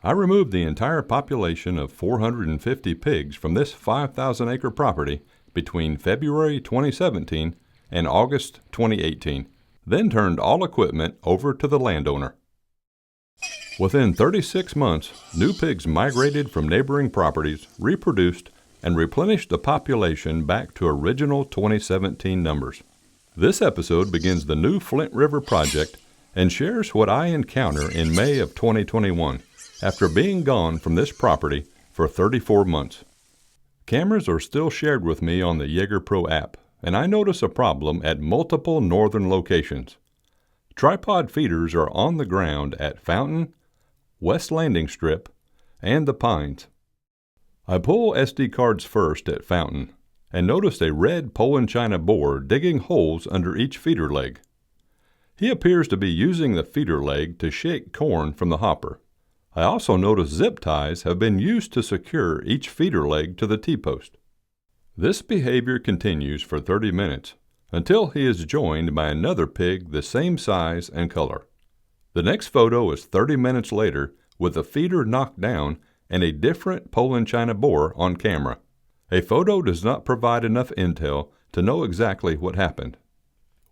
I removed the entire population of 450 pigs from this 5,000-acre property between February 2017 and August 2018, then turned all equipment over to the landowner. Within 36 months, new pigs migrated from neighboring properties, reproduced, and replenished the population back to original 2017 numbers. This episode begins the new Flint River project and shares what I encounter in May of 2021 after being gone from this property for 34 months. Cameras are still shared with me on the Jaeger Pro app, and I notice a problem at multiple northern locations. Tripod feeders are on the ground at Fountain, West Landing Strip, and the Pines. I pull SD cards first at Fountain and noticed a red Poland China boar digging holes under each feeder leg. He appears to be using the feeder leg to shake corn from the hopper. I also notice zip ties have been used to secure each feeder leg to the T-post. This behavior continues for 30 minutes until he is joined by another pig the same size and color. The next photo is 30 minutes later with the feeder knocked down and a different Poland China boar on camera. A photo does not provide enough intel to know exactly what happened.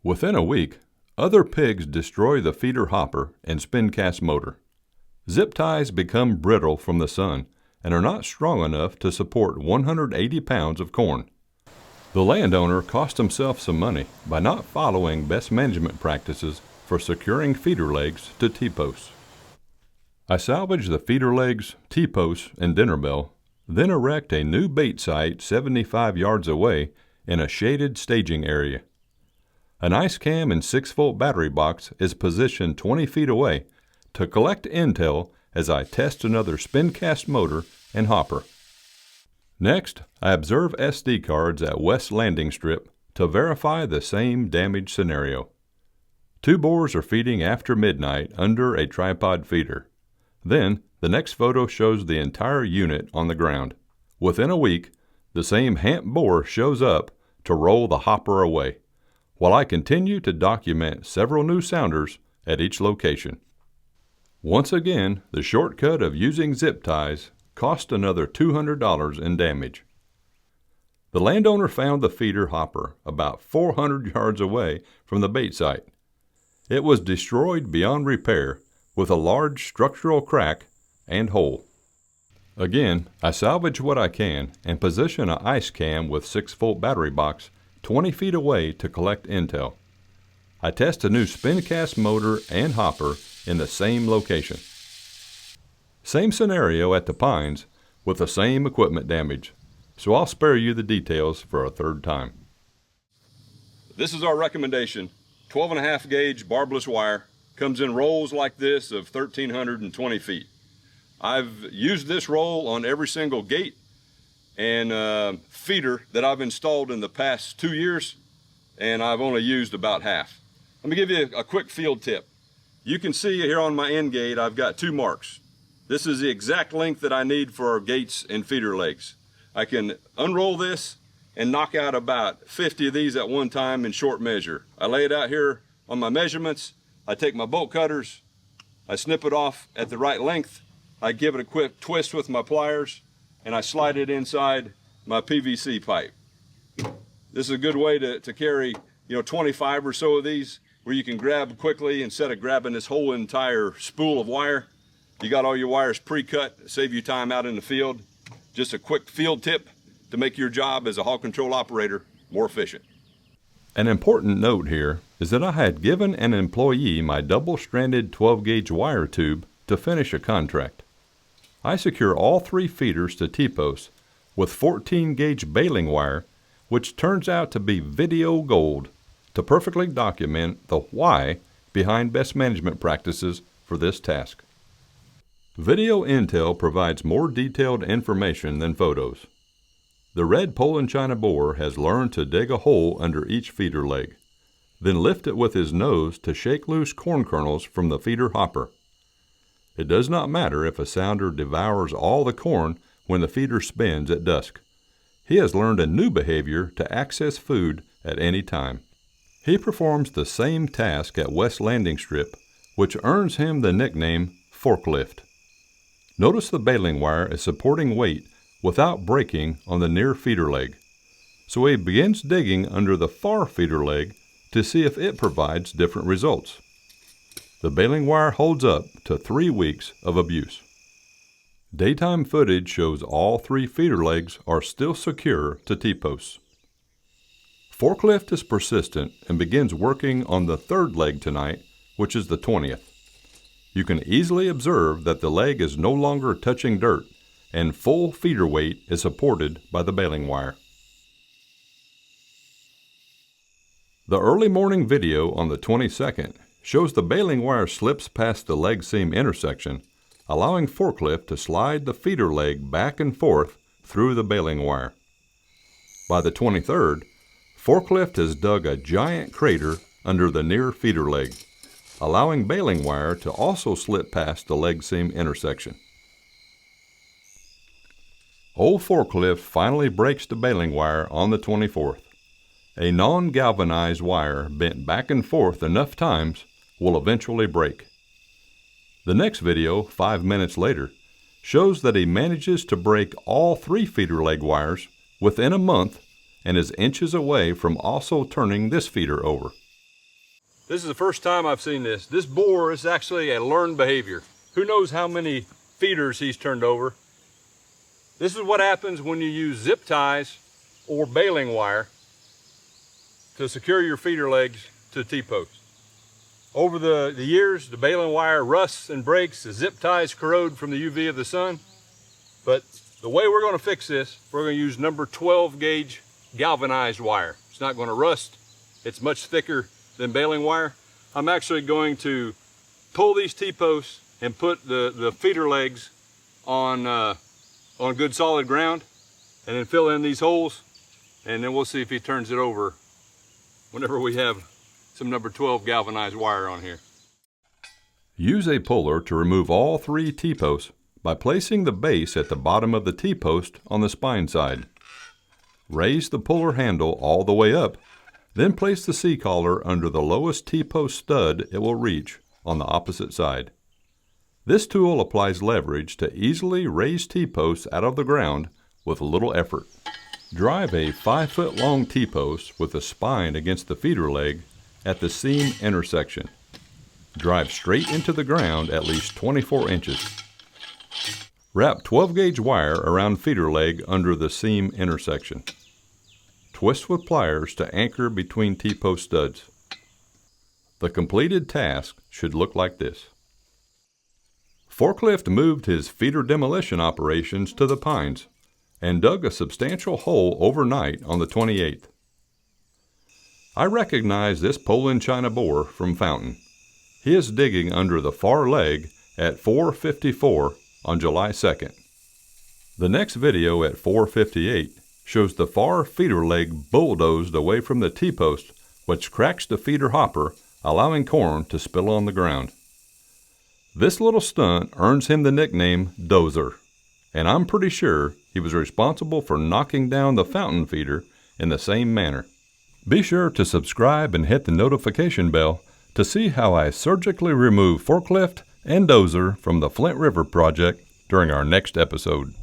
Within a week, other pigs destroy the feeder hopper and spin cast motor. Zip ties become brittle from the sun and are not strong enough to support 180 pounds of corn. The landowner cost himself some money by not following best management practices for securing feeder legs to T-posts. I salvage the feeder legs, T-posts, and dinner bell, then erect a new bait site 75 yards away in a shaded staging area. An ice cam and 6-volt battery box is positioned 20 feet away to collect intel as I test another spin cast motor and hopper. Next, I observe SD cards at West Landing Strip to verify the same damage scenario. 2 boars are feeding after midnight under a tripod feeder. Then, the next photo shows the entire unit on the ground. Within a week, the same hamp boar shows up to roll the hopper away, while I continue to document several new sounders at each location. Once again, the shortcut of using zip ties cost another $200 in damage. The landowner found the feeder hopper about 400 yards away from the bait site. It was destroyed beyond repair with a large structural crack and hole. Again, I salvage what I can and position an ice cam with 6-volt battery box 20 feet away to collect intel. I test a new spin cast motor and hopper in the same location. Same scenario at the Pines with the same equipment damage, so I'll spare you the details for a third time. This is our recommendation. 12.5 gauge barbless wire comes in rolls like this of 1,320 feet. I've used this roll on every single gate and feeder that I've installed in the past 2 years, and I've only used about half. Let me give you a quick field tip. You can see here on my end gate I've got 2 marks. This is the exact length that I need for our gates and feeder legs. I can unroll this and knock out about 50 of these at one time in short measure. I lay it out here on my measurements. I take my bolt cutters, I snip it off at the right length, I give it a quick twist with my pliers, and I slide it inside my PVC pipe. This is a good way to carry 25 or so of these, where you can grab quickly instead of grabbing this whole entire spool of wire. You got all your wires pre-cut, save you time out in the field. Just a quick field tip to make your job as a hog control operator more efficient. An important note here is that I had given an employee my double-stranded 12-gauge wire tube to finish a contract. I secure all 3 feeders to T-posts with 14-gauge baling wire, which turns out to be video gold, to perfectly document the why behind best management practices for this task. Video intel provides more detailed information than photos. The red Poland China boar has learned to dig a hole under each feeder leg, then lift it with his nose to shake loose corn kernels from the feeder hopper. It does not matter if a sounder devours all the corn when the feeder spins at dusk. He has learned a new behavior to access food at any time. He performs the same task at West Landing Strip, which earns him the nickname Forklift. Notice the baling wire is supporting weight without breaking on the near feeder leg. So he begins digging under the far feeder leg to see if it provides different results. The baling wire holds up to 3 weeks of abuse. Daytime footage shows all 3 feeder legs are still secure to T-posts. Forklift is persistent and begins working on the 3rd leg tonight, which is the 20th. You can easily observe that the leg is no longer touching dirt and full feeder weight is supported by the baling wire. The early morning video on the 22nd shows the baling wire slips past the leg seam intersection, allowing forklift to slide the feeder leg back and forth through the baling wire. By the 23rd, forklift has dug a giant crater under the near feeder leg, allowing baling wire to also slip past the leg seam intersection. Old forklift finally breaks the baling wire on the 24th. A non-galvanized wire bent back and forth enough times will eventually break. The next video, 5 minutes later, shows that he manages to break all 3 feeder leg wires within a month and is inches away from also turning this feeder over. This is the first time I've seen this. This boar is actually a learned behavior. Who knows how many feeders he's turned over. This is what happens when you use zip ties or baling wire to secure your feeder legs to T-post. Over the years, the baling wire rusts and breaks, the zip ties corrode from the UV of the sun. But the way we're going to fix this, we're going to use number 12 gauge galvanized wire. It's not going to rust. It's much thicker than baling wire. I'm actually going to pull these T-posts and put the feeder legs on good solid ground and then fill in these holes, and then we'll see if he turns it over whenever we have some number 12 galvanized wire on here. Use a puller to remove all 3 T-posts by placing the base at the bottom of the T-post on the spine side. Raise the puller handle all the way up, then place the C-collar under the lowest T-post stud it will reach on the opposite side. This tool applies leverage to easily raise T-posts out of the ground with little effort. Drive a 5-foot long T-post with the spine against the feeder leg at the seam intersection. Drive straight into the ground at least 24 inches. Wrap 12 gauge wire around feeder leg under the seam intersection. Twist with pliers to anchor between T-post studs. The completed task should look like this. Forklift moved his feeder demolition operations to the pines and dug a substantial hole overnight on the 28th. I recognize this Poland China boar from Fountain. He is digging under the far leg at 4:54 on July 2nd. The next video at 4:58 shows the far feeder leg bulldozed away from the T-post, which cracks the feeder hopper, allowing corn to spill on the ground. This little stunt earns him the nickname Dozer, and I'm pretty sure he was responsible for knocking down the fountain feeder in the same manner. Be sure to subscribe and hit the notification bell to see how I surgically remove forklift and dozer from the Flint River project during our next episode.